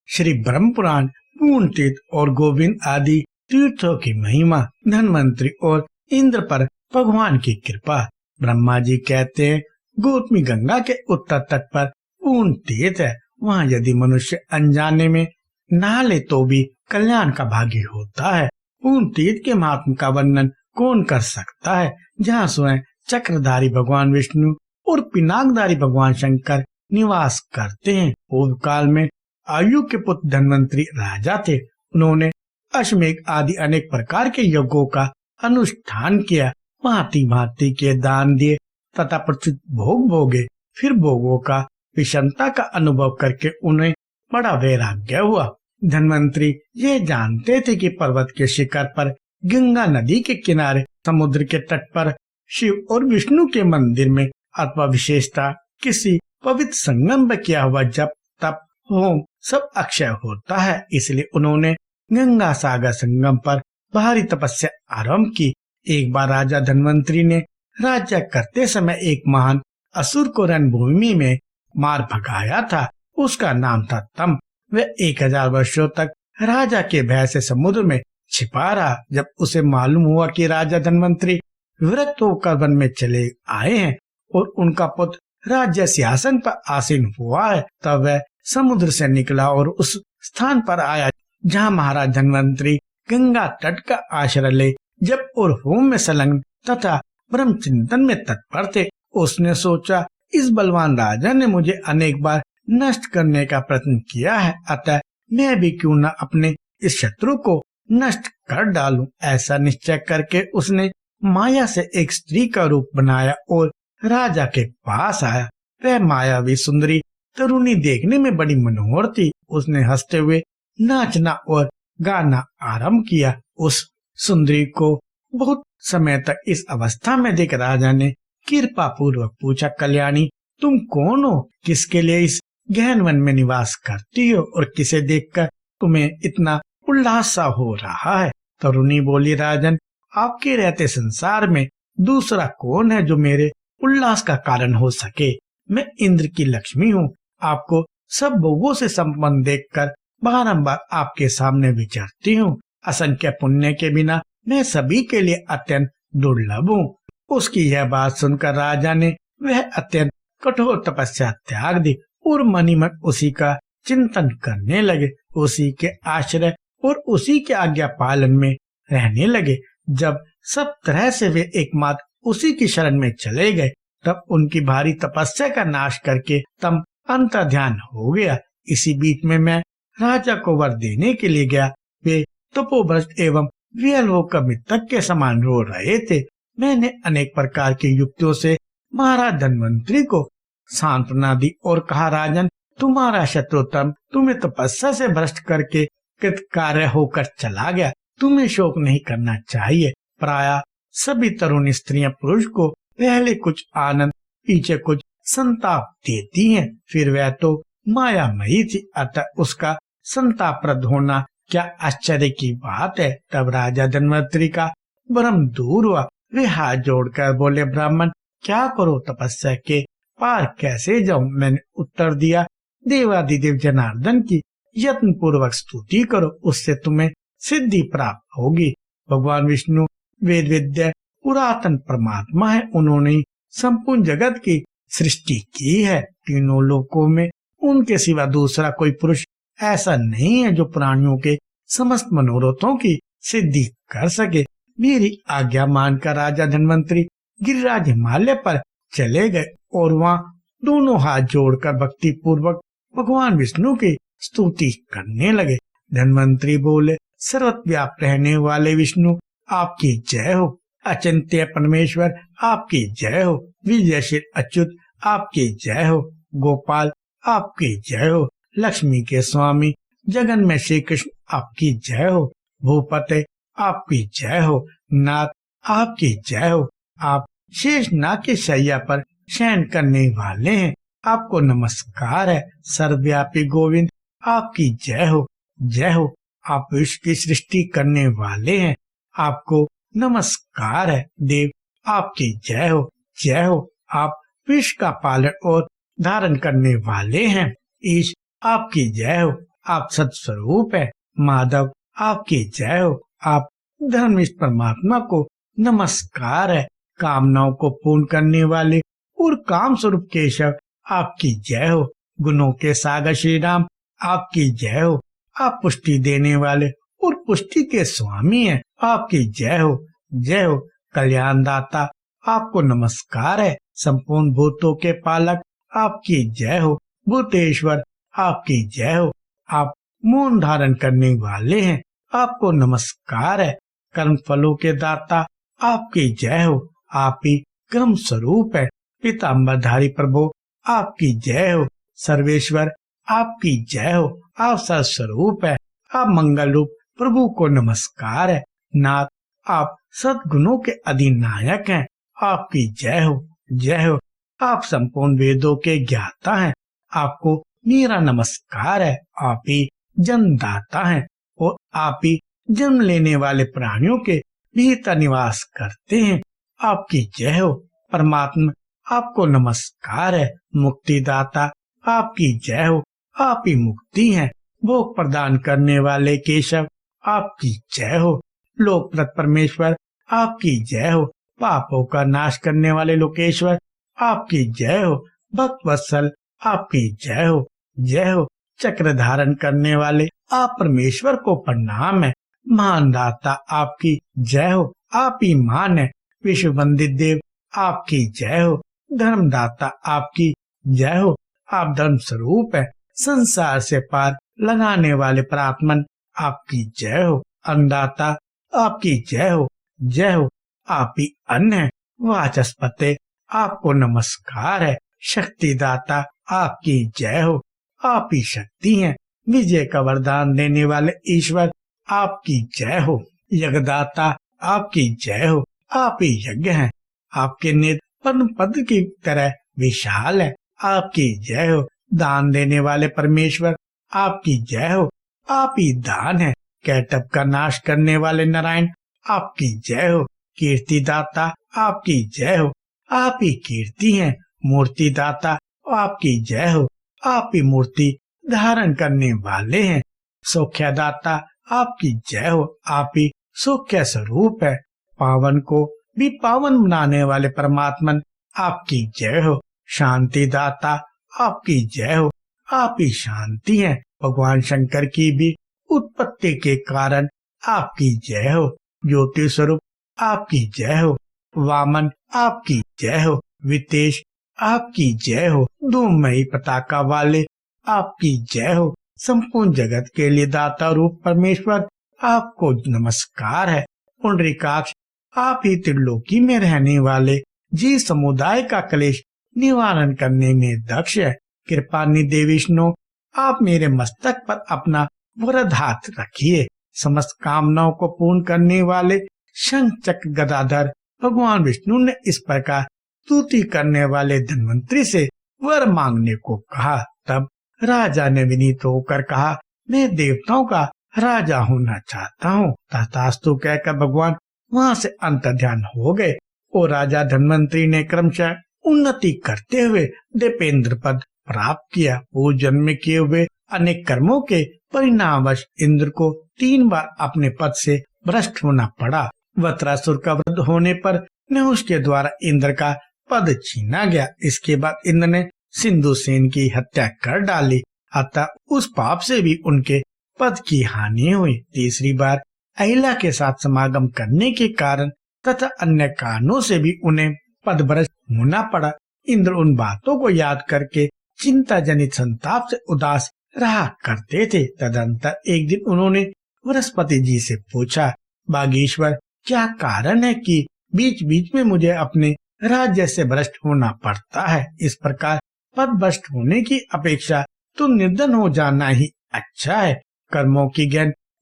श्री ब्रह्म पुराण, पूर्ण तीर्थ और गोविंद आदि तीर्थों की महिमा, धन्वंतरी और इंद्र पर भगवान की कृपा। ब्रह्मा जी कहते हैं, गौतमी गंगा के उत्तर तट पर पूर्ण तीर्थ है। वहाँ यदि मनुष्य अनजाने में नहा ले तो भी कल्याण का भागी होता है। पूर्ण तीर्थ के महात्म का वर्णन कौन कर सकता है, जहाँ स्वयं चक्रधारी भगवान विष्णु और पिनाकधारी भगवान शंकर निवास करते हैं। पूर्व काल में आयु के पुत्र धन्वंतरी राजा थे। उन्होंने अश्वमेघ आदि अनेक प्रकार के यज्ञों का अनुष्ठान किया, भांति भांति के दान दिए तथा प्रचुर भोग भोगे। फिर भोगों का विषमता का अनुभव करके उन्हें बड़ा वैराग्य हुआ। धन्वंतरी ये जानते थे कि पर्वत के शिखर पर, गंगा नदी के किनारे, समुद्र के तट पर शिव और विष्णु के मंदिर में अथवा विशेषता किसी पवित्र संगम में किया हुआ जप तप होम सब अक्षय होता है। इसलिए उन्होंने गंगा सागर संगम पर भारी तपस्या आरंभ की। एक बार राजा धन्वंतरी ने राज्य करते समय एक महान असुर को रणभूमि में मार भगाया था। उसका नाम था तम। वह 1000 वर्षों तक राजा के भय से समुद्र में छिपा रहा। जब उसे मालूम हुआ कि राजा धन्वंतरी विरक्त होकर वन में चले आए हैं और उनका पुत्र राज्य सिंहासन पर आसीन हुआ है, तब वह समुद्र से निकला और उस स्थान पर आया जहाँ महाराज धन्वंतरी गंगा तट का आश्रय ले जप और होम में संलग्न तथा ब्रह्म चिंतन में तत्पर थे। उसने सोचा, इस बलवान राजा ने मुझे अनेक बार नष्ट करने का प्रयत्न किया है, अतः मैं भी क्यों न अपने इस शत्रु को नष्ट कर डालूं। ऐसा निश्चय करके उसने माया से एक स्त्री का रूप बनाया और राजा के पास आया। वह मायावी सुंदरी तरुणी देखने में बड़ी मनोहर थी। उसने हंसते हुए नाचना और गाना आरंभ किया। उस सुंदरी को बहुत समय तक इस अवस्था में देख राजा ने कृपा पूर्वक पूछा, कल्याणी तुम कौन हो? किसके लिए इस गहन वन में निवास करती हो और किसे देखकर तुम्हें इतना उल्लास सा हो रहा है? तरुणी बोली, राजन आपके रहते संसार में दूसरा कौन है जो मेरे उल्लास का कारण हो सके? मैं इंद्र की लक्ष्मी हूँ। आपको सब भोगों से संपन्न देखकर बारंबार आपके सामने विचरती हूँ। असंख्य पुण्य के बिना मैं सभी के लिए अत्यंत दुर्लभ हूँ। उसकी यह बात सुनकर राजा ने वह अत्यंत कठोर तपस्या त्याग दी और मनी मन उसी का चिंतन करने लगे, उसी के आश्रय और उसी के आज्ञा पालन में रहने लगे। जब सब तरह से वे एकमात्र उसी की शरण में चले गए, तब उनकी भारी तपस्या का नाश करके तम अंतर्ध्यान हो गया। इसी बीच में मैं राजा को वर देने के लिए गया। वे तपोभ्रष्ट एवं विहल मृतक के समान रो रहे थे। मैंने अनेक प्रकार की युक्तियों से महाराज धन्वंतरी को सांत्वना दी और कहा, राजन तुम्हारा शत्रु तम तुम्हें तपस्या से भ्रष्ट करके कृतकार्य होकर चला गया। तुम्हें शोक नहीं करना चाहिए। प्रायः सभी तरुणी स्त्रियां पुरुष को पहले कुछ आनंद, पीछे कुछ संताप देती हैं। फिर वह तो मायामयी थी, अतः उसका संतापप्रद होना क्या आश्चर्य की बात है। तब राजा धन्वंतरी का भ्रम दूर हुआ। वे हाथ जोड़कर बोले, ब्राह्मण क्या करो, तपस्या के पार कैसे जाऊं? मैंने उत्तर दिया, देवादिदेव जनार्दन की यत्न पूर्वक स्तुति करो, उससे तुम्हें सिद्धि प्राप्त होगी। भगवान विष्णु वेद विद्या पुरातन परमात्मा है। उन्होंने संपूर्ण जगत की सृष्टि की है। तीनों लोकों में उनके सिवा दूसरा कोई पुरुष ऐसा नहीं है जो प्राणियों के समस्त मनोरथों की सिद्धि कर सके। मेरी आज्ञा मानकर राजा धन्वंतरी गिरिराज हिमालय पर चले गए और वहाँ दोनों हाथ जोड़कर भक्ति पूर्वक भगवान विष्णु की स्तुति करने लगे। धन्वंतरी बोले, सर्वव्याप्त रहने वाले विष्णु आपकी जय हो। अचिंत्य परमेश्वर आपकी जय हो। विजयशील अच्युत आपकी जय हो। गोपाल आपकी जय हो। लक्ष्मी के स्वामी जगन में श्री कृष्ण आपकी जय हो। भूपते आपकी जय हो। नाथ आपकी जय हो। आप शेष नाग की शैया पर शयन करने वाले हैं, आपको नमस्कार है। सर्वव्यापी गोविंद आपकी जय हो। जय हो। आप विश्व की सृष्टि करने वाले हैं, आपको नमस्कार है। देव आपकी जय हो। जय हो। आप विश्व का पालन और धारण करने वाले हैं। ईश आपकी जय हो। आप सत्स्वरूप है। माधव आपकी जय हो। आप धर्मिष्ठ परमात्मा को नमस्कार है। कामनाओं को पूर्ण करने वाले और काम स्वरूप केशव आपकी जय हो। गुणों के सागर श्री राम आपकी जय हो। आप पुष्टि देने वाले और पुष्टि के स्वामी हैं, आपकी जय हो। जय हो कल्याण दाता आपको नमस्कार है। संपूर्ण भूतों के पालक आपकी जय हो। भूतेश्वर आपकी जय हो। आप मौन धारण करने वाले हैं, आपको नमस्कार है। कर्म फलों के दाता आपकी जय हो। आप ही कर्म स्वरूप है। पीताम्बरधारी प्रभु आपकी जय हो। सर्वेश्वर आपकी जय हो। आप सत्स्वरूप है। आप मंगल रूप प्रभु को नमस्कार है। नाथ आप सद्गुणों के अधिनायक हैं, आपकी जय हो। जय हो आप संपूर्ण वेदों के ज्ञाता हैं, आपको मेरा नमस्कार है। आप ही जन्मदाता हैं और आप ही जन्म लेने वाले प्राणियों के भीतर निवास करते हैं, आपकी जय हो। परमात्मा आपको नमस्कार है। मुक्तिदाता आपकी जय हो। आप ही मुक्ति हैं। भोग प्रदान करने वाले केशव आपकी जय हो। लोकप्रद परमेश्वर आपकी जय हो। पापों का नाश करने वाले लोकेश्वर आपकी जय हो। भक्त वत्सल आपकी जय हो। जय हो चक्र धारण करने वाले आप परमेश्वर को प्रणाम है। महान दाता आपकी जय हो। आप ही मान है। विश्व वंदित देव आपकी जय हो। धर्मदाता आपकी जय हो। आप धर्म स्वरूप है। संसार से पार लगाने वाले प्रात्मन आपकी जय हो। अन्नदाता आपकी जय हो। जय हो आप ही अन्न है। वाचस्पति आपको नमस्कार है। शक्तिदाता आपकी जय हो। आप ही शक्ति हैं। विजय का वरदान देने वाले ईश्वर आपकी जय हो। यज्ञदाता आपकी जय हो। आप ही यज्ञ हैं। आपके नेत्र पद्म पद की तरह विशाल है, आपकी जय हो। दान देने वाले परमेश्वर आपकी जय हो। आप ही दान है। कैटब का नाश करने वाले नारायण आपकी जय हो। कीर्तिदाता आपकी जय हो। आप ही कीर्ति हैं। मूर्ति दाता आपकी जय हो। आप ही मूर्ति धारण करने वाले हैं। सौख्यदाता आपकी जय हो। आप ही सौख्य स्वरूप है। पावन को भी पावन बनाने वाले परमात्मन आपकी जय हो। शांति दाता आपकी जय हो। आप ही शांति हैं। भगवान शंकर की भी उत्पत्ति के कारण आपकी जय हो। ज्योति स्वरूप आपकी जय हो। वामन आपकी जय हो। वितेश आपकी जय हो। धूममयी पताका वाले आपकी जय हो। संपूर्ण जगत के लिए दाता रूप परमेश्वर आपको नमस्कार है। पुंडरीकाक्ष आप ही त्रिलोकी में रहने वाले जीव समुदाय का क्लेश निवारण करने में दक्ष है। कृपा निधि विष्णु आप मेरे मस्तक पर अपना वरद हाथ रखिए। समस्त कामनाओं को पूर्ण करने वाले शंख चक्र गदाधर भगवान विष्णु ने इस प्रकार स्तुति करने वाले धन्वंतरी से वर मांगने को कहा। तब राजा ने विनीत होकर कहा, मैं देवताओं का राजा होना चाहता हूँ। तथास्तु कहकर भगवान वहाँ से अंतर्ध्यान हो गए और राजा धन्वंतरी ने क्रमशः उन्नति करते हुए दीपेंद्र पद प्राप्त किया। पूर्व जन्म में किए हुए अनेक कर्मों के परिणामवश इंद्र को 3 बार अपने पद से भ्रष्ट होना पड़ा। वत्रासुर का वध होने पर नहुष के द्वारा इंद्र का पद छीना गया। इसके बाद इंद्र ने सिंधुसेन की हत्या कर डाली, अतः उस पाप से भी उनके पद की हानि हुई। तीसरी बार अहिल्या के साथ समागम करने के कारण तथा अन्य कारणों से भी उन्हें पदभ्रष्ट होना पड़ा। इंद्र उन बातों को याद करके चिंता जनित संताप से उदास रहा करते थे। तदंतर एक दिन उन्होंने बृहस्पति जी से पूछा, बागेश्वर क्या कारण है कि बीच बीच में मुझे अपने राज्य से भ्रष्ट होना पड़ता है। इस प्रकार पद भ्रष्ट होने की अपेक्षा तो निर्धन हो जाना ही अच्छा है। कर्मों की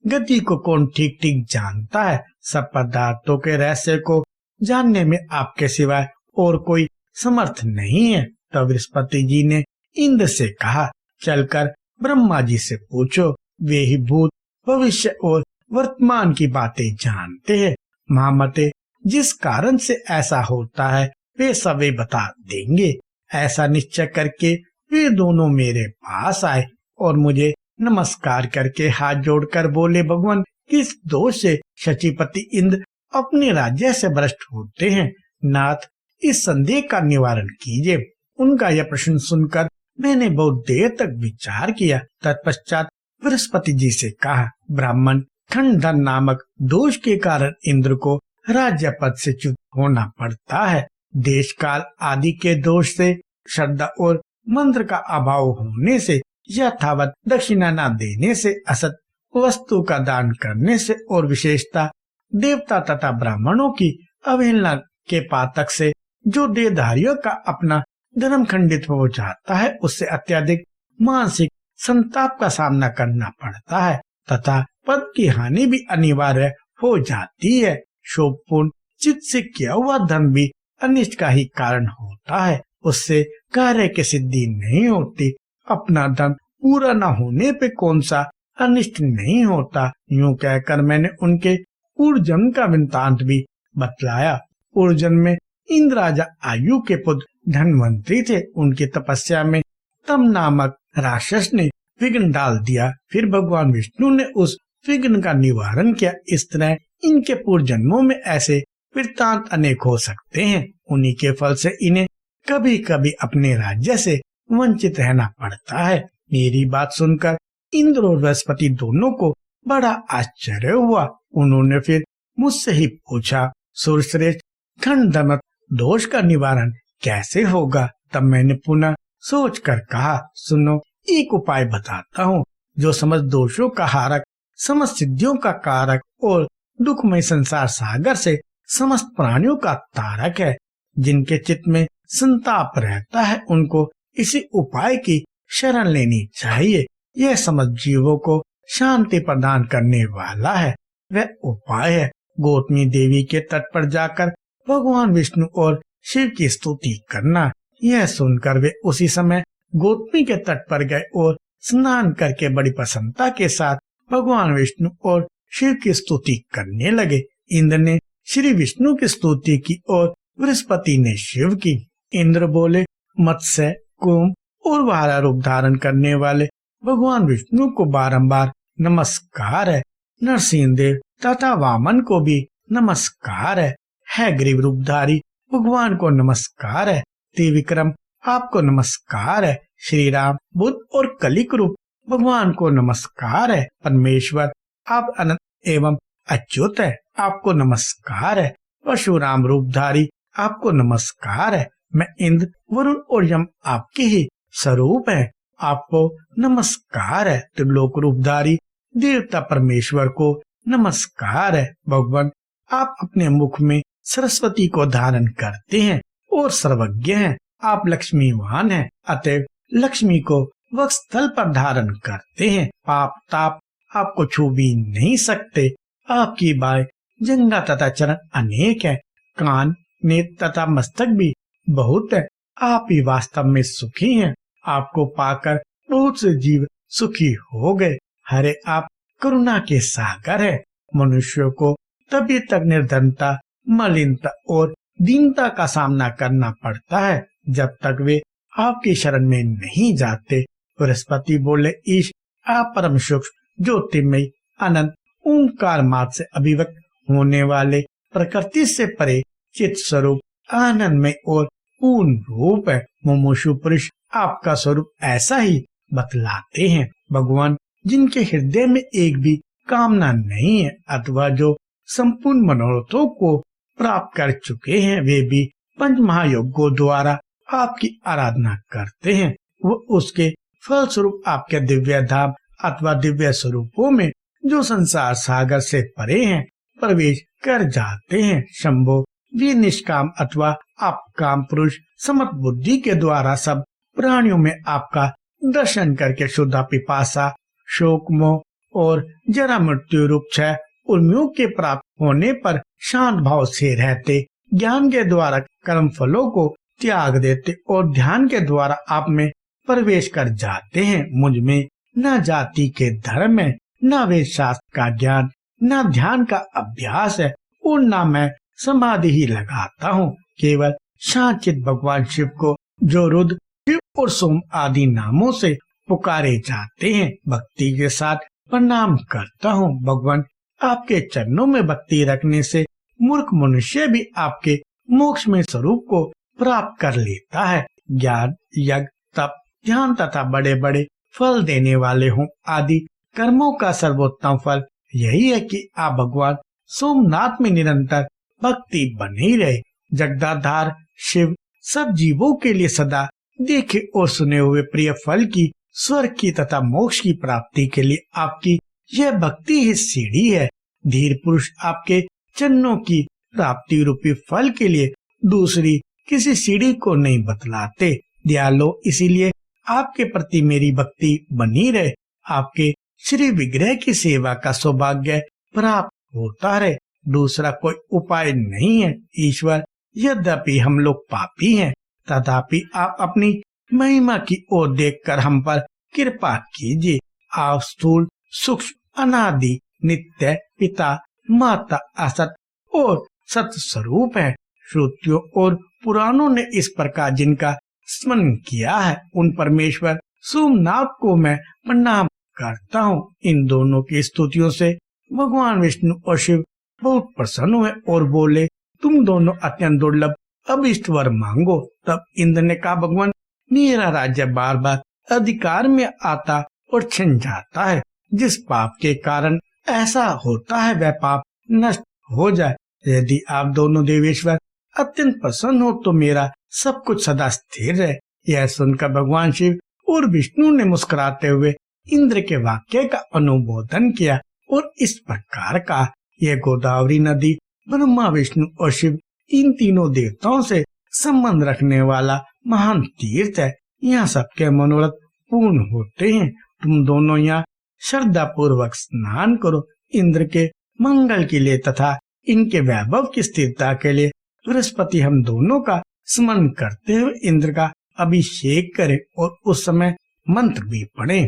गति को कौन ठीक ठीक जानता है। सब पदार्थों के रहस्य को जानने में आपके सिवाय और कोई समर्थ नहीं है। तब बृहस्पति जी ने इंद्र से कहा, चलकर ब्रह्मा जी से पूछो, वे ही भूत भविष्य और वर्तमान की बातें जानते हैं। महामते जिस कारण से ऐसा होता है वे सभी बता देंगे। ऐसा निश्चय करके वे दोनों मेरे पास आए और मुझे नमस्कार करके हाथ जोड़कर बोले, भगवान किस दोष से शचीपति इंद्र अपने राज्य से भ्रष्ट होते हैं? नाथ, इस संदेह का निवारण कीजिए। उनका यह प्रश्न सुनकर मैंने बहुत देर तक विचार किया। तत्पश्चात बृहस्पति जी से कहा, ब्राह्मण खंडन नामक दोष के कारण इंद्र को राज्य पद से च्युत होना पड़ता है। देश काल आदि के दोष से, श्रद्धा और मंत्र का अभाव होने से, यथावत दक्षिणा न देने से, असत वस्तु का दान करने से और विशेषता देवता तथा ब्राह्मणों की अवहेलना के पातक से जो देहधारियों का अपना धर्म खंडित हो जाता है, उससे अत्यधिक मानसिक संताप का सामना करना पड़ता है तथा पद की हानि भी अनिवार्य हो जाती है। शोभपूर्ण चित्त से किया हुआ धर्म भी अनिष्ट का ही कारण होता है, उससे कार्य की सिद्धि नहीं होती। अपना धर्म पूरा न होने पे कौन सा अनिष्ट नहीं होता। यूं कहकर मैंने उनके पूर्व जन्म का वृत्तांत भी बतलाया। पूर्व जन्म में इंद्र राजा आयु के पुत्र धनवंतरी थे। उनकी तपस्या में तम नामक राक्षस ने विघ्न डाल दिया। फिर भगवान विष्णु ने उस विघ्न का निवारण किया। इस तरह इनके पूर्व जन्मों में ऐसे वृत्तांत अनेक हो सकते हैं। उन्हीं के फल से इन्हें कभी कभी अपने राज्य से वंचित रहना पड़ता है। मेरी बात सुनकर इंद्र और बृहस्पति दोनों को बड़ा आश्चर्य हुआ। उन्होंने फिर मुझसे ही पूछा, सूर्यश्रेष्ठ, खंडन दोष का निवारण कैसे होगा? तब मैंने पुनः सोचकर कहा, सुनो, एक उपाय बताता हूँ जो समस्त दोषों का हारक, समस्त सिद्धियों का कारक और दुखमय संसार सागर से समस्त प्राणियों का तारक है। जिनके चित्त में संताप रहता है उनको इसी उपाय की शरण लेनी चाहिए। यह समस्त जीवों को शांति प्रदान करने वाला है। वह उपाय है गौतमी देवी के तट पर जाकर भगवान विष्णु और शिव की स्तुति करना। यह सुनकर वे उसी समय गौतमी के तट पर गए और स्नान करके बड़ी प्रसन्नता के साथ भगवान विष्णु और शिव की स्तुति करने लगे। इंद्र ने श्री विष्णु की स्तुति की और बृहस्पति ने शिव की। इंद्र बोले, मत्स्य, कुंभ और वारा रूप धारण करने वाले भगवान विष्णु को बारंबार नमस्कार है। नरसिंह देव तथा वामन को भी नमस्कार है ग्रीव रूपधारी भगवान को नमस्कार है। त्रिविक्रम आपको नमस्कार है। श्री राम, बुद्ध और कलिक रूप भगवान को नमस्कार है। परमेश्वर आप अनंत एवं अच्युत है, आपको नमस्कार है। परशुराम रूपधारी आपको नमस्कार है। मैं इंद्र, वरुण और यम आपके ही स्वरूप है, आपको नमस्कार है। त्रिलोक रूपधारी देवता परमेश्वर को नमस्कार है। भगवान आप अपने मुख में सरस्वती को धारण करते हैं और सर्वज्ञ हैं। आप लक्ष्मीवान हैं, अतएव लक्ष्मी को वक्षस्थल पर धारण करते हैं। पाप ताप आपको छू भी नहीं सकते। आपकी बाय, जंगा तथा चरण अनेक है। कान, नेत्र तथा मस्तक भी बहुत है। आप ही वास्तव में सुखी हैं। आपको पाकर बहुत से जीव सुखी हो गए। हरे आप करुणा के सागर है। मनुष्यों को तभी तक निर्धनता, मलिनता और दीनता का सामना करना पड़ता है जब तक वे आपकी शरण में नहीं जाते। बृहस्पति बोले, ईश आप परम सूक्ष्म, ज्योतिर्मय, अनंत, ओंकार मात्र से अभिव्यक्त होने वाले, प्रकृति से परे चित स्वरूप, आनंदमय और पूर्ण रूप है। मुमुक्षु पुरुष आपका स्वरूप ऐसा ही बतलाते हैं। भगवान जिनके हृदय में एक भी कामना नहीं है अथवा जो संपूर्ण मनोरथों को प्राप्त कर चुके हैं, वे भी पंच महायोगों द्वारा आपकी आराधना करते हैं। वो उसके फल स्वरूप आपके दिव्य धाम अथवा दिव्य स्वरूपों में जो संसार सागर से परे हैं प्रवेश कर जाते हैं। शंभो, वे निष्काम अथवा आप काम पुरुष समर्थ बुद्धि के द्वारा सब प्राणियों में आपका दर्शन करके शुद्ध पिपासा, शोक, मोह और जरा मृत्यु रूप क्षय उर्मियों के प्राप्त होने पर शांत भाव से रहते, ज्ञान के द्वारा कर्म फलों को त्याग देते और ध्यान के द्वारा आप में प्रवेश कर जाते हैं। मुझ में न जाति के धर्म है, न वेद शास्त्र का ज्ञान, न ध्यान का अभ्यास है और न मैं समाधि ही लगाता हूँ। केवल शांत भगवान शिव को जो रुद्र, शिव और सोम आदि नामों से पुकारे जाते हैं। भक्ति के साथ प्रणाम करता हूँ भगवान। आपके चरणों में भक्ति रखने से मूर्ख मनुष्य भी आपके मोक्ष में स्वरूप को प्राप्त कर लेता है। ज्ञान, यज्ञ, तप, ध्यान तथा बड़े बड़े फल देने वाले हों आदि कर्मों का सर्वोत्तम फल यही है कि आप भगवान सोमनाथ में निरंतर भक्ति बने रहे। जगदाधार शिव सब जीवों के लिए सदा देखे और सुने हुए प्रिय फल की, स्वर्ग की तथा मोक्ष की प्राप्ति के लिए आपकी यह भक्ति ही सीढ़ी है। धीर पुरुष आपके चरणों की प्राप्ति रूपी फल के लिए दूसरी किसी सीढ़ी को नहीं बतलाते। दयालो, इसीलिए आपके प्रति मेरी भक्ति बनी रहे। आपके श्री विग्रह की सेवा का सौभाग्य प्राप्त होता रहे, दूसरा कोई उपाय नहीं है। ईश्वर, यद्यपि हम लोग पापी हैं, तथापि आप अपनी महिमा की ओर देखकर हम पर कृपा कीजिए। आप स्थूल, सूक्ष्म, अनादि, नित्य, पिता, माता, असत और सत स्वरूप है। श्रुतियों और पुराणों ने इस प्रकार जिनका स्मरण किया है, उन परमेश्वर सोमनाथ को मैं प्रणाम करता हूँ। इन दोनों की स्तुतियों से भगवान विष्णु और शिव बहुत प्रसन्न हुए और बोले, तुम दोनों अत्यंत दुर्लभ अभिष्ट वर मांगो। तब इंद्र ने कहा, भगवान, मेरा राज्य बार बार अधिकार में आता और छिन जाता है। जिस पाप के कारण ऐसा होता है वह पाप नष्ट हो जाए। यदि आप दोनों देवेश्वर अत्यंत प्रसन्न हो तो मेरा सब कुछ सदा स्थिर रहे। यह सुनकर भगवान शिव और विष्णु ने मुस्कुराते हुए इंद्र के वाक्य का अनुमोदन किया और इस प्रकार कहा, यह गोदावरी नदी ब्रह्मा, विष्णु और शिव इन तीनों देवताओं से संबंध रखने वाला महान तीर्थ है। यहाँ सबके मनोरथ पूर्ण होते हैं। तुम दोनों यहाँ श्रद्धा पूर्वक स्नान करो। इंद्र के मंगल के लिए तथा इनके वैभव की स्थिरता के लिए बृहस्पति हम दोनों का स्मरण करते हुए इंद्र का अभिषेक करें और उस समय मंत्र भी पढ़े।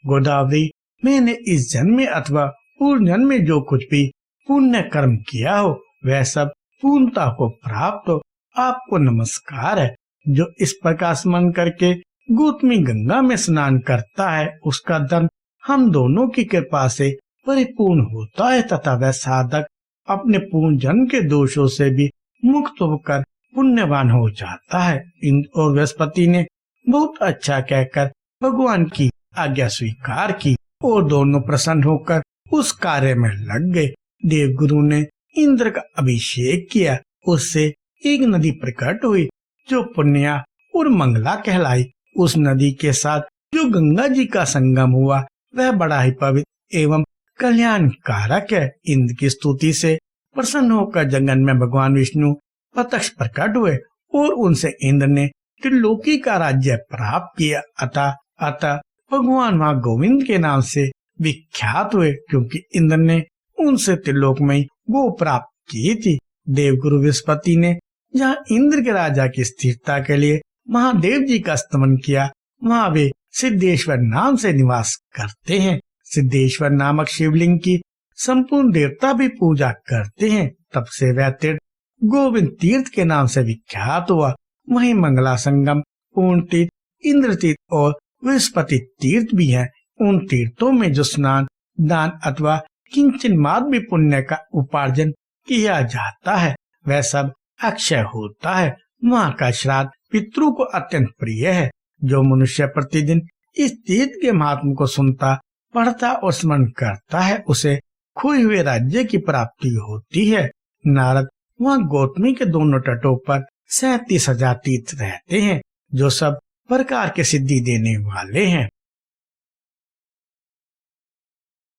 गोदावरी, मैंने इस जन्म में अथवा पूर्व जन्म में जो कुछ भी पुण्य कर्म किया हो वह सब पूर्णता को प्राप्त हो। आपको नमस्कार है। जो इस प्रकार स्मरण करके गौतमी गंगा में स्नान करता है उसका धर्म हम दोनों की कृपा से परिपूर्ण होता है तथा वह साधक अपने पूर्व जन्म के दोषों से भी मुक्त होकर पुण्यवान हो जाता है। इंद्र और बृहस्पति ने बहुत अच्छा कहकर भगवान की आज्ञा स्वीकार की और दोनों प्रसन्न होकर उस कार्य में लग गए। देवगुरु ने इंद्र का अभिषेक किया। उससे एक नदी प्रकट हुई जो पुण्या और मंगला कहलाई। उस नदी के साथ जो गंगा जी का संगम हुआ वह बड़ा ही पवित्र एवं कल्याण कारक है। इंद्र की स्तुति से प्रसन्न होकर जगन में भगवान विष्णु प्रत्यक्ष प्रकट हुए और उनसे इंद्र ने त्रिलोकी का राज्य प्राप्त किया। अतः भगवान वहाँ गोविंद के नाम से विख्यात हुए, क्योंकि इंद्र ने उनसे त्रिलोक में गो प्राप्त की थी। देवगुरु बृहस्पति ने जहाँ इंद्र के राजा की स्थिरता के लिए महादेव जी का स्तमन किया, वहाँ वे सिद्धेश्वर नाम से निवास करते हैं। सिद्धेश्वर नामक शिवलिंग की संपूर्ण देवता भी पूजा करते हैं। तब से वह तीर्थ गोविंद तीर्थ के नाम से विख्यात हुआ। वहीं मंगला संगम, पूर्ण तीर्थ, इंद्र तीर्थ और बृहस्पति तीर्थ भी हैं। उन तीर्थों में जो स्नान, दान अथवा किंचन मात्र भी पुण्य का उपार्जन किया जाता है वह सब अक्षय होता है। वहाँ का श्राद्ध पितरों को अत्यंत प्रिय है। जो मनुष्य प्रतिदिन इस तीर्थ के महात्म को सुनता, पढ़ता और स्मरण करता है उसे खोए हुए राज्य की प्राप्ति होती है। नारद वहाँ गौतमी के दोनों तटों पर 37,000 तीर्थ रहते हैं जो सब प्रकार के सिद्धि देने वाले हैं।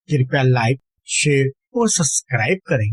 कृपया लाइक, शेयर और सब्सक्राइब करें।